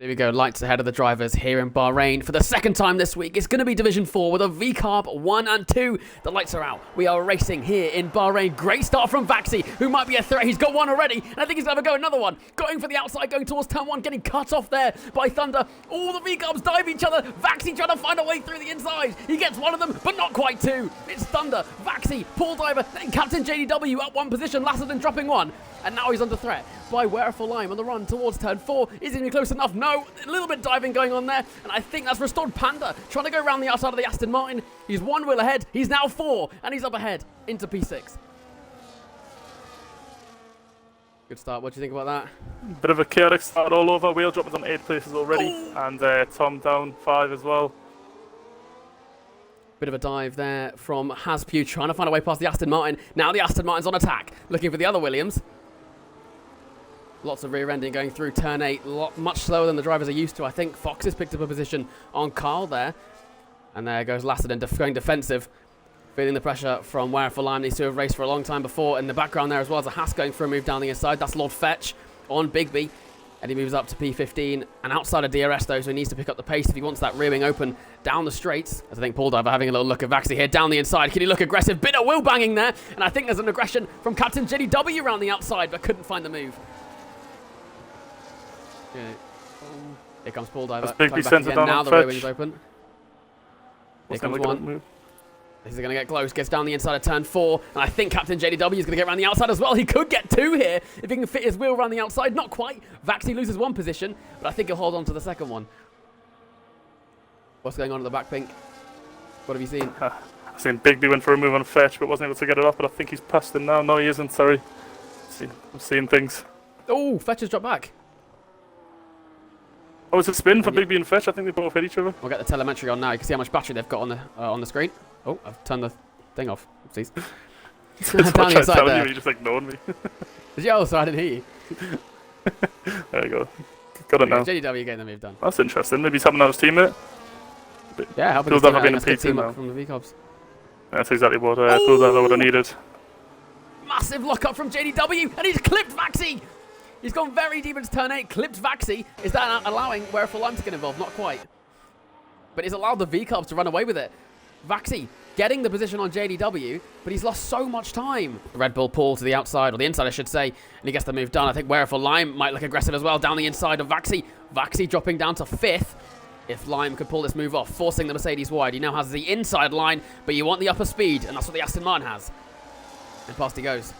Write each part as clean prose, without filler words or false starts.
There we go, lights ahead of the drivers here in Bahrain for the second time this week. It's going to be Division 4 with a VCARB 1 and 2. The lights are out. We are racing here in Bahrain. Great start from VAXY, who might be a threat. He's got one already, and I think he's going to go another one. Going for the outside, going towards turn 1, getting cut off there by Thunder. All the VCARBs dive each other. VAXY trying to find a way through the inside. He gets one of them, but not quite two. It's Thunder, VAXY, Paul Diver, then Captain JDW up one position, Lasserdon dropping one. And now he's under threat by Wereful Lime on the run towards turn 4. Is he close enough? No. A little bit diving going on there. And I think that's restored Panda trying to go around the outside of the Aston Martin. He's one wheel ahead. He's now 4. And he's up ahead into P6. Good start. What do you think about that? Bit of a chaotic start all over. Wheel droppers on 8 places already. Oh. And Tom down 5 as well. Bit of a dive there from Haspew trying to find a way past the Aston Martin. Now the Aston Martin's on attack. Looking for the other Williams. Lots of rear-ending going through turn 8. Much slower than the drivers are used to. I think FOXUS picked up a position on Carl there. And there goes Lasserdon going defensive. Feeling the pressure from Wereful Lime. Needs to have raced for a long time before. In the background there as well as a Haas going for a move down the inside. That's Lord Fetch on Bigby. And he moves up to P15. And outside of DRS though, so he needs to pick up the pace if he wants that rear wing open down the straights. As I think Paul Diver having a little look at VAXY here down the inside. Can he look aggressive? Bit of wheel banging there. And I think there's an aggression from Captain JDW around the outside, but couldn't find the move. Yeah. Here comes Paul Diver. Now the rear wing's open. Here comes one. This is going to get close. Gets down the inside of turn 4. And I think Captain JDW is going to get around the outside as well. He could get 2 here if he can fit his wheel around the outside. Not quite. VAXY loses 1 position, but I think he'll hold on to the second one. What's going on at the back, Pink? What have you seen? I've seen Bigby went for a move on Fetch, but wasn't able to get it off. But I think he's past him now. No, he isn't. Sorry. I'm seeing things. Oh, Fetch has dropped back. Oh, it's a spin for Bigby and Fetch. I think they both hit each other. We'll get the telemetry on now. You can see how much battery they've got on the screen. Oh, I've turned the thing off. Oopsies. Down the inside there. You just ignored me. Did you? Oh, sorry, I didn't hear you. There you go. Got it now. JDW getting the move done. That's interesting. Maybe he's helping out his teammate. Yeah, helping his teammate from the VCOBs. That's exactly what Paul Diver would have needed. Massive lock-up from JDW, and he's clipped VAXY! He's gone very deep into turn 8, clipped VAXY. Is that allowing Wereful Lime to get involved? Not quite. But he's allowed the VCOBs to run away with it. VAXY getting the position on JDW, but he's lost so much time. Red Bull Paul to the outside, or the inside I should say, and he gets the move done. I think Wereful Lime might look aggressive as well down the inside of VAXY. VAXY dropping down to 5th. If Lime could pull this move off, forcing the Mercedes wide. He now has the inside line, but you want the upper speed, and that's what the Aston Martin has. And past he goes.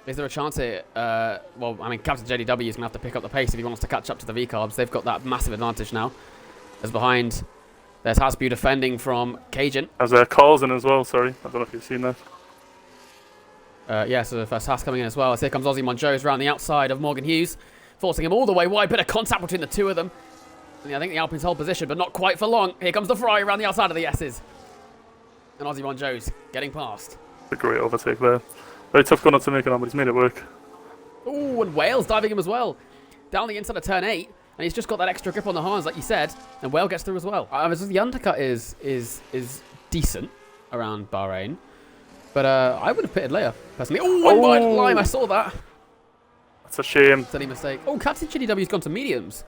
Is there a chance here? Well, I mean, Captain JDW is going to have to pick up the pace if he wants to catch up to the VCARBs. They've got that massive advantage now. As behind, there's Haspew defending from Cajun. As Carl's in as well, sorry. I don't know if you've seen that. Yeah, so the first Haas coming in as well. As here comes Ozzy Monjos around the outside of Morgan Hughes, forcing him all the way wide. Bit of contact between the two of them. And I think the Alpines hold position, but not quite for long. Here comes the Ferrari around the outside of the S's. And Ozzy Monjos getting past. A great overtake there. Very tough corner to make it on, but he's made it work. Ooh, and Wales diving him as well. Down the inside of turn 8. And he's just got that extra grip on the horns, like you said. And Whale gets through as well. The undercut is decent around Bahrain. But I would have pitted later, personally. Oh, one wide line. I saw that. That's a shame. Silly mistake. Oh, Captain JDW's gone to mediums.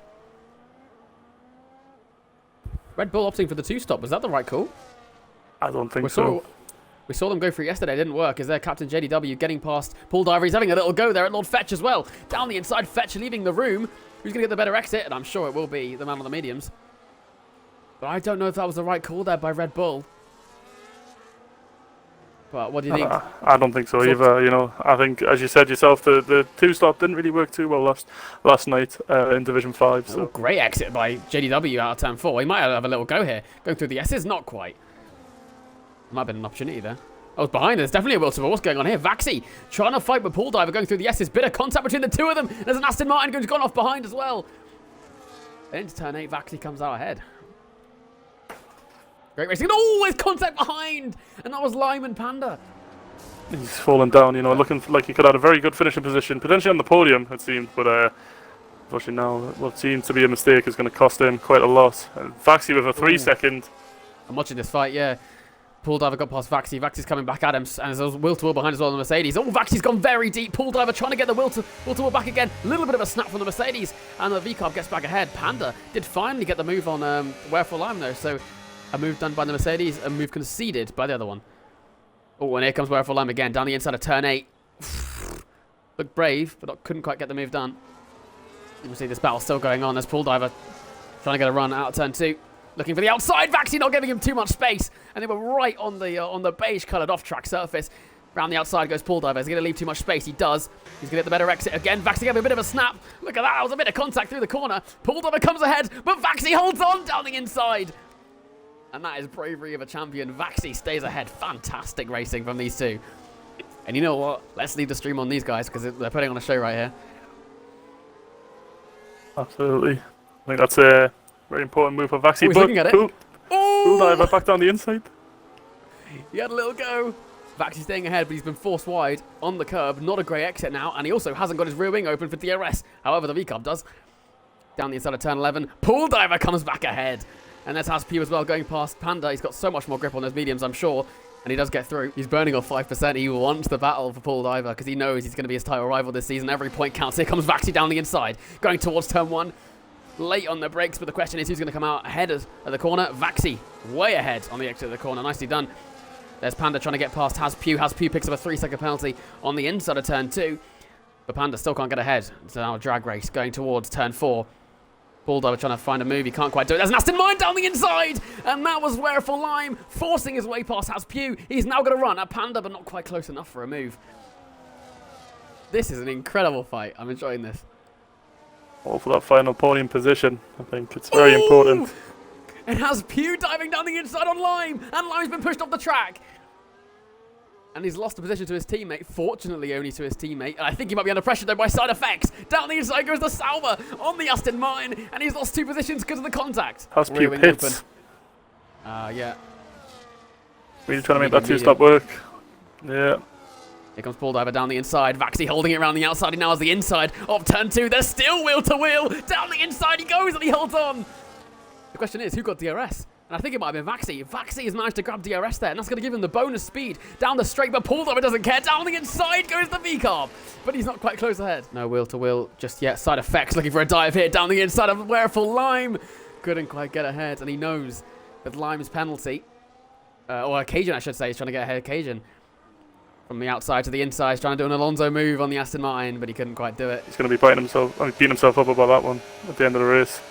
Red Bull opting for the 2-stop. Was that the right call? I don't think so. We saw them go for it yesterday. It didn't work. Is there Captain JDW getting past Paul Diver? He's having a little go there at Lord Fetch as well. Down the inside, Fetch leaving the room. Who's going to get the better exit? And I'm sure it will be the man on the mediums. But I don't know if that was the right call there by Red Bull. But what do you think? I don't think so either. You know, I think, as you said yourself, the 2-stop didn't really work too well last night in Division 5. So. Oh, great exit by JDW out of turn 4. He might have a little go here. Going through the S's, not quite. Might have been an opportunity there. Oh, it's behind. There's definitely a will to what's going on here. VAXY trying to fight with Paul Diver going through the S's. Bit of contact between the two of them. There's an Aston Martin who's gone off behind as well. And into turn 8, VAXY comes out ahead. Great racing. Oh, there's contact behind. And that was Lime and Panda. He's fallen down, you know, looking like he could have a very good finishing position. Potentially on the podium, it seemed. But unfortunately now, what seems to be a mistake is going to cost him quite a lot. VAXY with a 3-second. I'm watching this fight, yeah. Pool Diver got past VAXY. VAXY's coming back at him, and there's will to will behind as well on the Mercedes. Oh, VAXY's gone very deep. Pool Diver trying to get the will to will back again. A little bit of a snap from the Mercedes, and the VCARB gets back ahead. Panda did finally get the move on Wherefore Lime, though, so a move done by the Mercedes, a move conceded by the other one. Oh, and here comes Wherefore Lime again, down the inside of turn 8. Looked brave, but couldn't quite get the move done. You can see this battle still going on. There's Pool Diver trying to get a run out of turn 2. Looking for the outside. VAXY not giving him too much space. And they were right on the beige-coloured off-track surface. Round the outside goes Pool Diver. Is he going to leave too much space? He does. He's going to get the better exit again. VAXY gave a bit of a snap. Look at that. That was a bit of contact through the corner. Pool Diver comes ahead, but VAXY holds on down the inside. And that is bravery of a champion. VAXY stays ahead. Fantastic racing from these two. And you know what? Let's leave the stream on these guys because they're putting on a show right here. Absolutely. I think that's a very important move for VAXY. Oh, he's looking at it. Pool Diver back down the inside. He had a little go. VAXY staying ahead, but he's been forced wide on the curb. Not a great exit now, and he also hasn't got his rear wing open for DRS. However, the VCARB does. Down the inside of turn 11. Pool Diver comes back ahead. And there's Haspew as well going past Panda. He's got so much more grip on those mediums, I'm sure. And he does get through. He's burning off 5%. He wants the battle for Pool Diver because he knows he's going to be his title rival this season. Every point counts. Here comes VAXY down the inside, going towards turn 1. Late on the brakes, but the question is who's going to come out ahead at the corner. VAXY way ahead on the exit of the corner. Nicely done. There's Panda trying to get past Haspew. Haspew picks up a 3-second penalty on the inside of turn 2. But Panda still can't get ahead. It's now a drag race going towards turn 4. Pool Diver trying to find a move. He can't quite do it. There's an Aston Mine down the inside. And that was Wherefore Lime forcing his way past Haspew. He's now going to run at Panda, but not quite close enough for a move. This is an incredible fight. I'm enjoying this. All for that final podium position. I think it's very important. It has Pew diving down the inside on Lime. And Lime's been pushed off the track. And he's lost the position to his teammate. Fortunately, only to his teammate. And I think he might be under pressure, though, by side effects. Down the inside goes the Salva on the Aston Mine. And he's lost 2 positions because of the contact. Haspew hits. Yeah. Really trying to make that 2-stop work. Yeah. Here comes Pool Diver down the inside. VAXY holding it around the outside. He now has the inside of turn 2. There's still wheel to wheel. Down the inside he goes and he holds on. The question is, who got DRS? And I think it might have been VAXY. VAXY has managed to grab DRS there, and that's going to give him the bonus speed down the straight, but Pool Diver doesn't care. Down the inside goes the VCARB, but he's not quite close ahead. No wheel to wheel just yet. Side effects looking for a dive here. Down the inside of Wherefore Lime. Couldn't quite get ahead, and he knows that Lime's penalty, or Cajun, I should say, is trying to get ahead of Cajun. From the outside to the inside, he's trying to do an Alonso move on the Aston Martin, but he couldn't quite do it. He's going to be beating himself up about that one at the end of the race.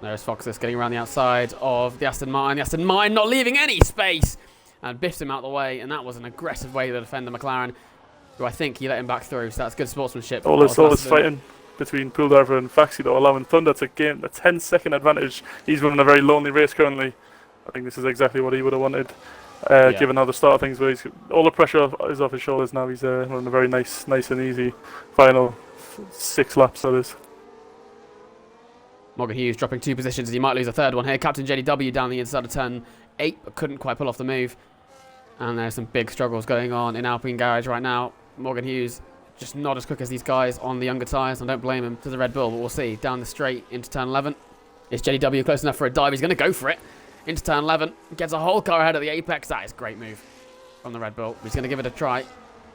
There's FOXUS getting around the outside of the Aston Martin. The Aston Martin not leaving any space and biffs him out of the way. And that was an aggressive way to defend the McLaren, who I think he let him back through. So that's good sportsmanship. All this fighting between Pool Diver and VAXY, though, allowing Thunder to gain a 10-second advantage. He's running a very lonely race currently. I think this is exactly what he would have wanted, given how the start of things were. All the pressure is off his shoulders now. He's running a very nice and easy final 6 laps, that is. Morgan Hughes dropping 2 positions. He might lose a 3rd one here. Captain JDW down the inside of turn 8, but couldn't quite pull off the move. And there's some big struggles going on in Alpine Garage right now. Morgan Hughes just not as quick as these guys on the younger tyres. I don't blame him to the Red Bull, but we'll see. Down the straight into turn 11. Is JDW close enough for a dive? He's going to go for it. Into turn 11. Gets a whole car ahead of the apex. That is a great move from the Red Bull. He's going to give it a try.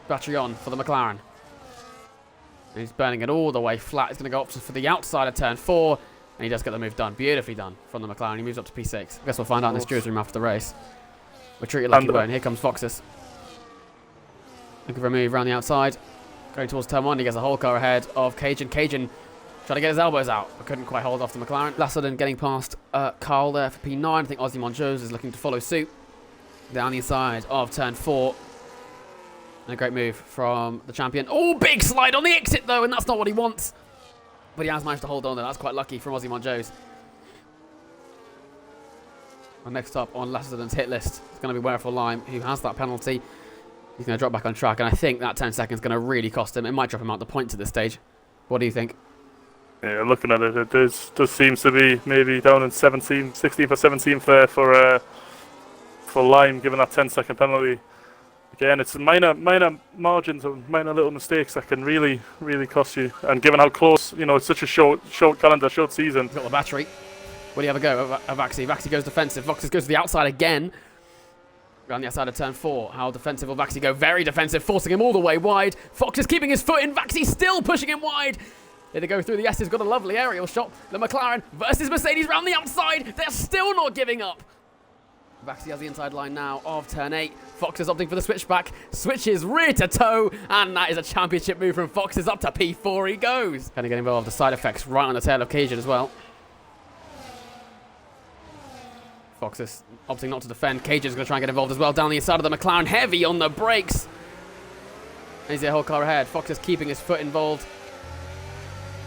Battery on for the McLaren. And he's burning it all the way flat. He's going to go up for the outside of turn 4. And he does get the move done. Beautifully done from the McLaren. He moves up to P6. I guess we'll find out in the stewards room after the race. We're treated like you won't. Here comes FOXUS. Looking for a move around the outside. Going towards turn 1. He gets a whole car ahead of Cajun. Cajun trying to get his elbows out, but couldn't quite hold off the McLaren. Lasserdon getting past Carl there for P9. I think Ozymandias is looking to follow suit. Down the inside of turn 4. And a great move from the champion. Oh, big slide on the exit though, and that's not what he wants. But he has managed to hold on there. That's quite lucky from Ozymandias. And next up on Lasserdon's hit list is going to be Wherefore Lime, who has that penalty. He's going to drop back on track, and I think that 10 seconds is going to really cost him. It might drop him out the points at this stage. What do you think? Yeah, looking at it, it does seems to be maybe down in 16th or 17th there for Lime, given that 10-second penalty. Again, it's minor margins or minor little mistakes that can really cost you. And given how close, it's such a short calendar, short season. He's got the battery. Will he have a go at VAXY? VAXY goes defensive. FOXUS goes to the outside again. Around the outside of turn 4. How defensive will VAXY go? Very defensive, forcing him all the way wide. FOXUS keeping his foot in. VAXY still pushing him wide. Here they go through the S's. Got a lovely aerial shot. The McLaren versus Mercedes round the outside. They're still not giving up. VAXY has the inside line now of turn 8. FOXUS opting for the switchback. Switches rear to toe. And that is a championship move from FOXUS. Up to P4 he goes. Kind of get involved. The side effects right on the tail of Cajun as well. FOXUS opting not to defend. Cajun's going to try and get involved as well. Down the inside of the McLaren. Heavy on the brakes. And he's the whole car ahead. FOXUS keeping his foot involved.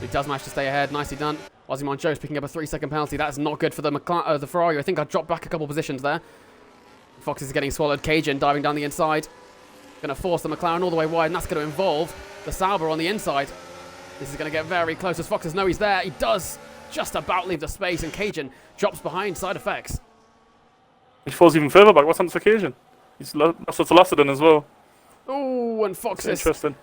He does manage to stay ahead. Nicely done. Osimhen Jones picking up a 3-second penalty. That's not good for the Ferrari. I think I dropped back a couple positions there. FOXUS is getting swallowed. Cajun diving down the inside. Going to force the McLaren all the way wide, and that's going to involve the Sauber on the inside. This is going to get very close as FOXUS know he's there. He does just about leave the space, and Cajun drops behind side effects. He falls even further back. What's on this occasion? He's lost to Lasserdon as well. Oh, and FOXUS. Interesting.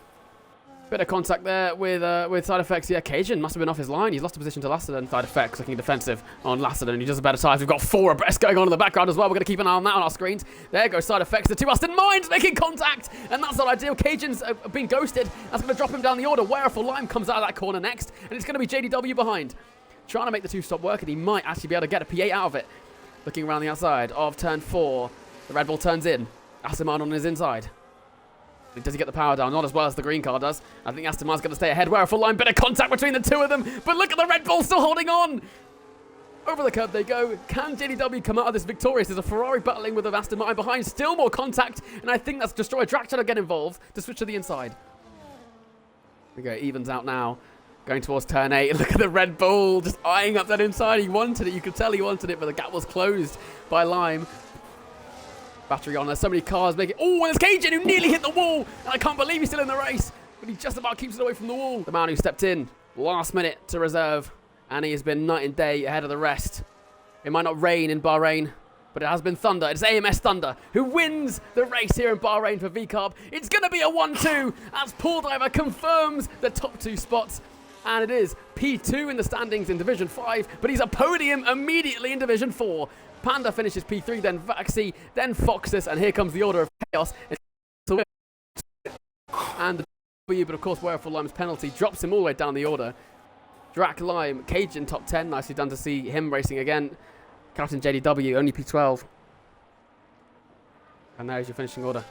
Bit of contact there with side effects. Yeah, Cajun must have been off his line. He's lost a position to Lasserdon. Side effects looking defensive on Lasserdon. He does a better size. We've got 4 abreast going on in the background as well. We're going to keep an eye on that on our screens. There goes side effects. The 2 Aston Martins making contact, and that's not ideal. Cajun's been ghosted. That's going to drop him down the order. Weariful Lime comes out of that corner next, and it's going to be JDW behind. Trying to make the 2 stop work, and he might actually be able to get a P8 out of it. Looking around the outside of turn 4. The Red Bull turns in. Aston Martin on his inside. Does he get the power down? Not as well as the green car does. I think Aston Martin's going to stay ahead. We're a full line. Bit of contact between the 2 of them. But look at the Red Bull still holding on. Over the curb they go. Can JDW come out of this victorious? There's a Ferrari battling with the Aston Martin behind. Still more contact. And I think that's Destroyer Dracula to get involved to switch to the inside. There we go. Evens out now. Going towards turn 8. Look at the Red Bull just eyeing up that inside. He wanted it. You could tell he wanted it. But the gap was closed by Lime. Battery on. There's so many cars making... Oh, and there's Cajun who nearly hit the wall. And I can't believe he's still in the race. But he just about keeps it away from the wall. The man who stepped in last minute to reserve. And he has been night and day ahead of the rest. It might not rain in Bahrain, but it has been Thunder. It's AMS Thunder who wins the race here in Bahrain for VCarb. It's going to be a 1-2 as Paul Diver confirms the top 2 spots. And it is P2 in the standings in Division 5. But he's a podium immediately in Division 4. Panda finishes P3, then VAXY, then FOXUS, and here comes the order of chaos. And the W, but of course, Weariful Lime's penalty drops him all the way down the order. Drac, Lime, Cajun top 10. Nicely done to see him racing again. Captain JDW, only P12. And there's your finishing order.